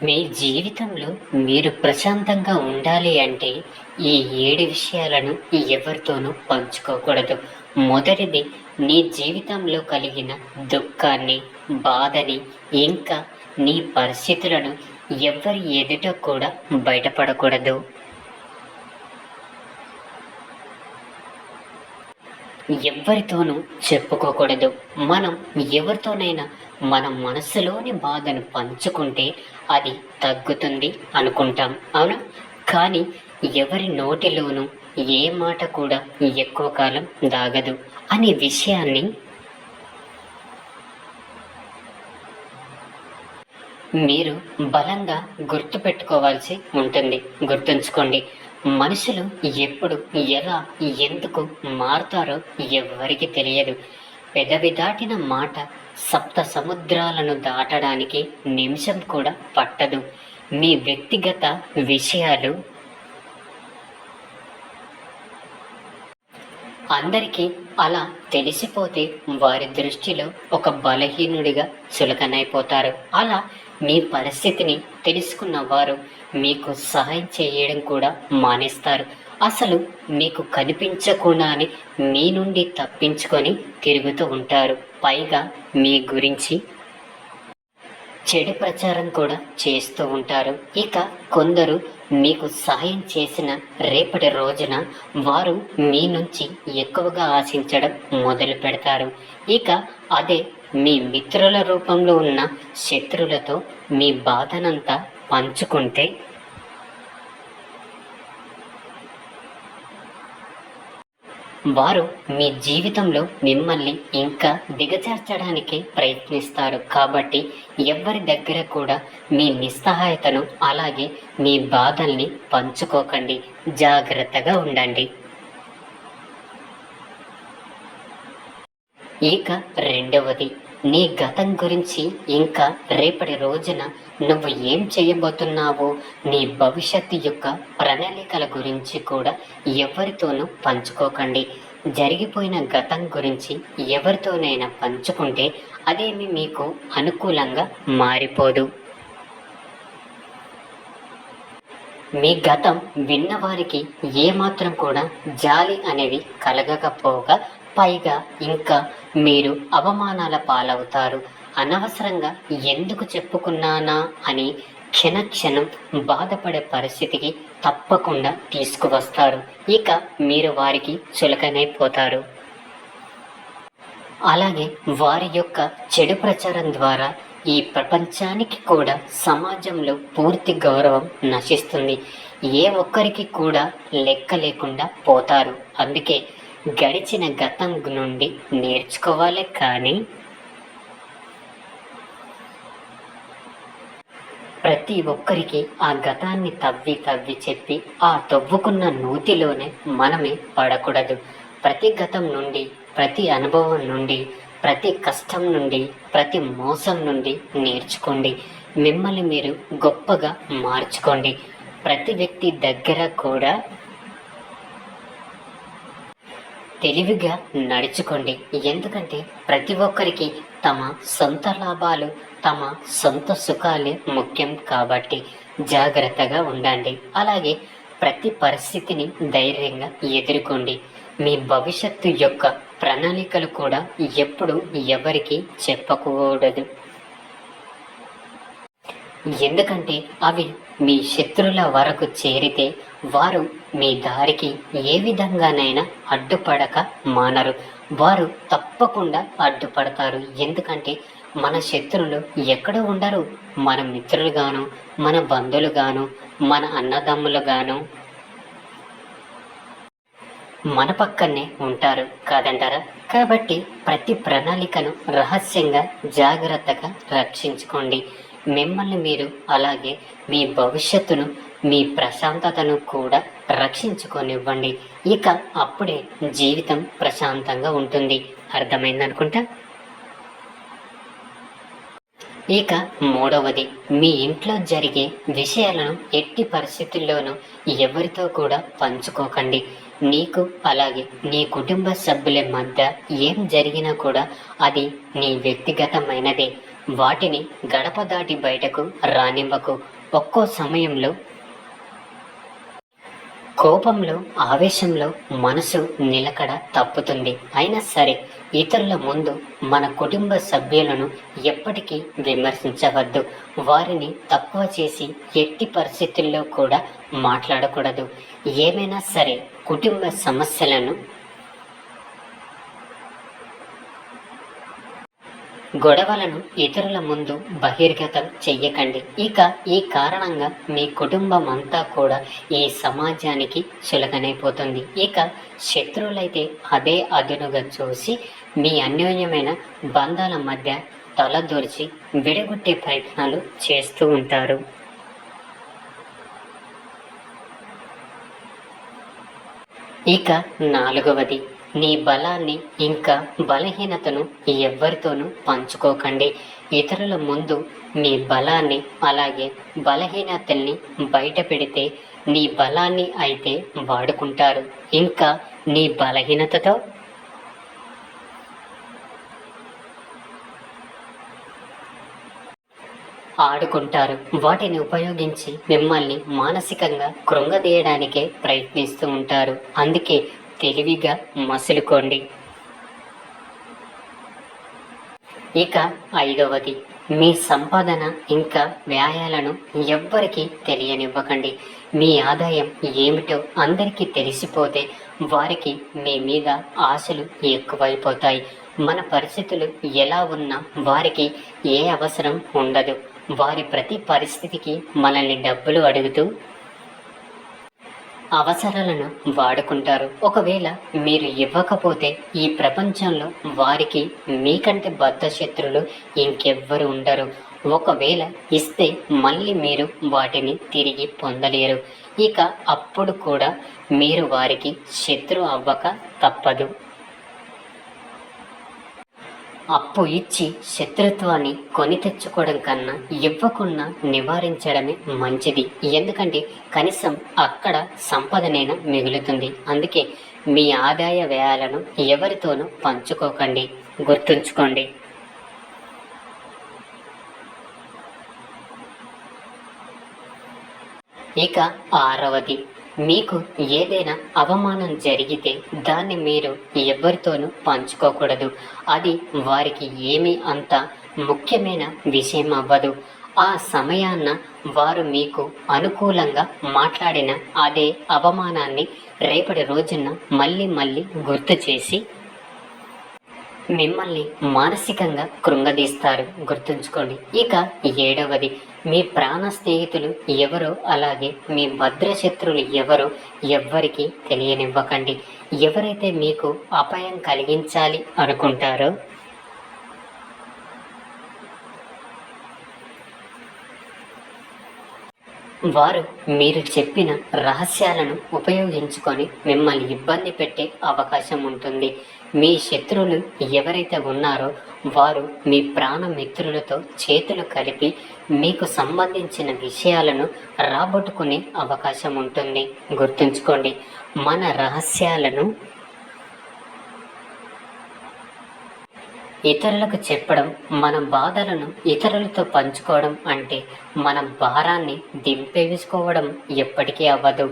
మీ జీవితంలో మీరు ప్రశాంతంగా ఉండాలి అంటే ఈ 7 విషయాలను ఎవరితోనూ పంచుకోకూడదు. మొదటిది, నీ జీవితంలో కలిగిన దుఃఖాన్ని, బాధని, ఇంకా నీ పరిస్థితులను ఎవ్వరి ఎదుట కూడా బయటపడకూడదు. ఎవ్వరితోనూ చెప్పుకోకూడదు. మనం ఎవరితోనైనా మన మనసులోని బాధను పంచుకుంటే అది తగ్గుతుంది అనుకుంటాం, అవునా? కానీ ఎవరి నోటిలోనూ ఏ మాట కూడా ఎక్కువ కాలం దాగదు అనే విషయాన్ని మీరు బలంగా గుర్తుపెట్టుకోవాల్సి ఉంటుంది. గుర్తుంచుకోండి, మనుషులు ఎప్పుడు, ఎలా, ఎందుకు మారుతారో ఎవ్వరికీ తెలియదు. పెదవి దాటిన మాట సప్త సముద్రాలను దాటడానికి నిమిషం కూడా పట్టదు. మీ వ్యక్తిగత విషయాలు అందరికీ అలా తెలిసిపోతే వారి దృష్టిలో ఒక బలహీనుడిగా చులకనైపోతారు. అలా మీ పరిస్థితిని తెలుసుకున్న వారు మీకు సహాయం చేయడం కూడా మానేస్తారు. అసలు మీకు కనిపించకుండానే మీ నుండి తప్పించుకొని తిరుగుతూ ఉంటారు. పైగా మీ గురించి చెడు ప్రచారం కూడా చేస్తూ ఉంటారు. ఇక కొందరు మీకు సహాయం చేసిన రేపటి రోజున వారు మీ నుంచి ఎక్కువగా ఆశించడం మొదలు పెడతారు. ఇక అదే మీ మిత్రుల రూపంలో ఉన్న శత్రులతో మీ బాధనంతా పంచుకుంటే వారు మీ జీవితంలో మిమ్మల్ని ఇంకా దిగజార్చడానికి ప్రయత్నిస్తారు. కాబట్టి ఎవరి దగ్గర కూడా మీ నిస్సహాయతను, అలాగే మీ బాధల్ని పంచుకోకండి. జాగ్రత్తగా ఉండండి. ఇక రెండవది, నీ గతం గురించి, ఇంకా రేపటి రోజున నువ్వు ఏం చేయబోతున్నావో, నీ భవిష్యత్తు యొక్క ప్రణాళికల గురించి కూడా ఎవరితోనూ పంచుకోకండి. జరిగిపోయిన గతం గురించి ఎవరితోనైనా పంచుకుంటే అదేమి మీకు అనుకూలంగా మారిపోదు. మీ గతం విన్నవారికి ఏమాత్రం కూడా జాలి అనేది కలగకపోగా పైగా ఇంకా మీరు అవమానాల పాలవుతారు. అనవసరంగా ఎందుకు చెప్పుకున్నానా అని క్షణక్షణం బాధపడే పరిస్థితికి తప్పకుండా తీసుకువస్తారు. ఇక మీరు వారికి చులకనైపోతారు. అలాగే వారి యొక్క చెడు ప్రచారం ద్వారా ఈ ప్రపంచానికి కూడా, సమాజంలో పూర్తి గౌరవం నశిస్తుంది. ఏ ఒక్కరికి కూడా లెక్క లేకుండా పోతారు. అందుకే గడిచిన గతం నుండి నేర్చుకోవాలి, కానీ ప్రతి ఒక్కరికి ఆ గతాన్ని తవ్వి తవ్వి చెప్పి ఆ తవ్వుకున్న నూతిలోనే మనమే పడకూడదు. ప్రతి గతం నుండి, ప్రతి అనుభవం నుండి, ప్రతి కష్టం నుండి, ప్రతి మోసం నుండి నేర్చుకోండి. మిమ్మల్ని మీరు గొప్పగా మార్చుకోండి. ప్రతి వ్యక్తి దగ్గర కూడా తెలివిగా నడుచుకోండి. ఎందుకంటే ప్రతి ఒక్కరికి తమ సొంత లాభాలు, తమ సొంత సుఖాలే ముఖ్యం. కాబట్టి జాగ్రత్తగా ఉండండి. అలాగే ప్రతి పరిస్థితిని ధైర్యంగా ఎదుర్కోండి. మీ భవిష్యత్తు యొక్క ప్రణాళికలు కూడా ఎప్పుడు ఎవరికి చెప్పకూడదు. ఎందుకంటే అవి మీ శత్రుల వరకు చేరితే వారు మీ దారికి ఏ విధంగానైనా అడ్డుపడక మానరు. వారు తప్పకుండా అడ్డుపడతారు. ఎందుకంటే మన శత్రులు ఎక్కడ ఉండరు. మన మిత్రులుగాను, మన బంధువులుగాను, మన అన్నదమ్ములుగాను మన పక్కనే ఉంటారు కాదంటారా? కాబట్టి ప్రతి ప్రణాళికను రహస్యంగా, జాగ్రత్తగా రక్షించుకోండి. మిమ్మల్ని మీరు, అలాగే మీ భవిష్యత్తును, మీ ప్రశాంతతను కూడా రక్షించుకొనివ్వండి. ఇక అప్పుడే జీవితం ప్రశాంతంగా ఉంటుంది. అర్థమైందనుకుంటా. ఇక మూడవది, మీ ఇంట్లో జరిగే విషయాలను ఎట్టి పరిస్థితుల్లోనూ ఎవరితో కూడా పంచుకోకండి. నీకు, అలాగే నీ కుటుంబ సభ్యుల మధ్య ఏం జరిగినా కూడా అది నీ వ్యక్తిగతమైనదే. వాటిని గడప దాటి బయటకు రానివ్వకు. ఒక్కో సమయంలో కోపంలో, ఆవేశంలో మనసు నిలకడ తప్పుతుంది. అయినా సరే ఇతరుల ముందు మన కుటుంబ సభ్యులను ఎప్పటికీ విమర్శించవద్దు. వారిని తక్కువ చేసి ఎట్టి పరిస్థితుల్లో కూడా మాట్లాడకూడదు. ఏమైనా సరే కుటుంబ సమస్యలను, గొడవలను ఇతరుల ముందు బహిర్గతం చెయ్యకండి. ఇక ఈ కారణంగా మీ కుటుంబం అంతా కూడా ఈ సమాజానికి చులకనైపోతుంది. ఇక శత్రువులైతే అదే అదునుగా చూసి మీ అన్యోన్యమైన బంధాల మధ్య తలదూర్చి విడగొట్టే ప్రయత్నాలు చేస్తూ ఉంటారు. ఇక 4వది, నీ బలాన్ని ఇంకా బలహీనతను ఎవ్వరితోనూ పంచుకోకండి. ఇతరుల ముందు మీ బలాన్ని అలాగే బలహీనతల్ని బయట పెడితే నీ బలాన్ని అయితే వాడుకుంటారు, ఇంకా నీ బలహీనతతో ఆడుకుంటారు. వాటిని ఉపయోగించి మిమ్మల్ని మానసికంగా కృంగదీయడానికే ప్రయత్నిస్తూ ఉంటారు. అందుకే తెలివిగా మసులుకోండి. ఇక 5వది, మీ సంపాదన ఇంకా వ్యయాలను ఎవ్వరికీ తెలియనివ్వకండి. మీ ఆదాయం ఏమిటో అందరికీ తెలిసిపోతే వారికి మీ మీద ఆశలు ఎక్కువైపోతాయి. మన పరిస్థితులు ఎలా ఉన్నా వారికి ఏ అవసరం ఉండదు. వారి ప్రతి పరిస్థితికి మనల్ని డబ్బులు అడుగుతూ అవసరాలను వాడుకుంటారు. ఒకవేళ మీరు ఇవ్వకపోతే ఈ ప్రపంచంలో వారికి మీకంటే బద్ధశత్రులు ఇంకెవ్వరు ఉండరు. ఒకవేళ ఇస్తే మళ్ళీ మీరు వాటిని తిరిగి పొందలేరు. ఇక అప్పుడు కూడా మీరు వారికి శత్రు అవ్వక తప్పదు. అప్పు ఇచ్చి శత్రుత్వాన్ని కొని తెచ్చుకోవడం కన్నా ఇవ్వకుండా నివారించడమే మంచిది. ఎందుకంటే కనీసం అక్కడ సంపదనైనా మిగులుతుంది. అందుకే మీ ఆదాయ వ్యయాలను ఎవరితోనూ పంచుకోకండి, గుర్తుంచుకోండి. ఇక 6వది, మీకు ఏదైనా అవమానం జరిగితే దాన్ని మీరు ఎవరితోనూ పంచుకోకూడదు. అది వారికి ఏమీ అంత ముఖ్యమైన విషయం అవ్వదు. ఆ సమయాన్న వారు మీకు అనుకూలంగా మాట్లాడిన అదే అవమానాన్ని రేపటి రోజున మళ్ళీ మళ్ళీ గుర్తు చేసి మిమ్మల్ని మానసికంగా కృంగదీస్తారు, గుర్తుంచుకోండి. ఇక 7వది, మీ ప్రాణ స్నేహితులు ఎవరో అలాగే మీ భద్రశత్రులు ఎవరో ఎవ్వరికీ తెలియనివ్వకండి. ఎవరైతే మీకు అపాయం కలిగించాలి అనుకుంటారో వారు మీరు చెప్పిన రహస్యాలను ఉపయోగించుకొని మిమ్మల్ని ఇబ్బంది పెట్టే అవకాశం ఉంటుంది. మీ శత్రువులు ఎవరైతే ఉన్నారో వారు మీ ప్రాణమిత్రులతో చేతులు కలిపి మీకు సంబంధించిన విషయాలను రాబట్టుకునే అవకాశం ఉంటుంది, గుర్తుంచుకోండి. మన రహస్యాలను ఇతరులకు చెప్పడం, మన బాధలను ఇతరులతో పంచుకోవడం అంటే మన భారాన్ని దింపేసుకోవడం ఎప్పటికీ అవ్వదు.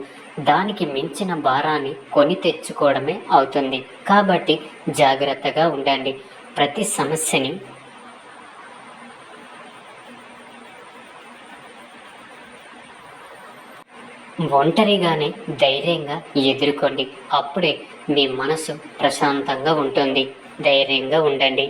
దానికి మించిన భారాన్ని కొని తెచ్చుకోవడమే అవుతుంది. కాబట్టి జాగ్రత్తగా ఉండండి. ప్రతి సమస్యని ఒంటరిగానే ధైర్యంగా ఎదుర్కోండి. అప్పుడే మీ మనసు ప్రశాంతంగా ఉంటుంది. ధైర్యంగా ఉండండి.